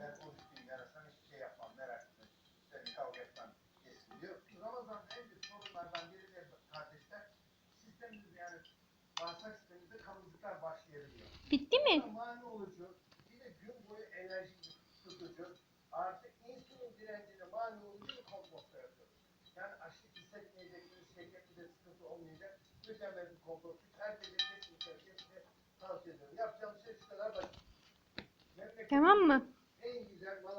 Ben konuştuğum yarasam hiçbir şey yapmam, merak etme. Senin kavga etmem kesin diyor. Ramazan'da en büyük sorunlardan biri de kardeşler, sistemimiz yani bağırsak sistemimizde kalıcıklar başlayabiliyor. Bitti mi? Mani olucu, bir de gün boyu enerji tutucu, artık insülin direncine mani olucu bir komposta yapıyoruz. Yani açlık hissetmeyeceksiniz, şekerli de sıkıntı olmayacak. Mükemmel bir kompost. Herkese kesinlikle tavsiye ediyorum. Yapacağımız şey şu kadar basit. Tamam mı? En güzel Malatya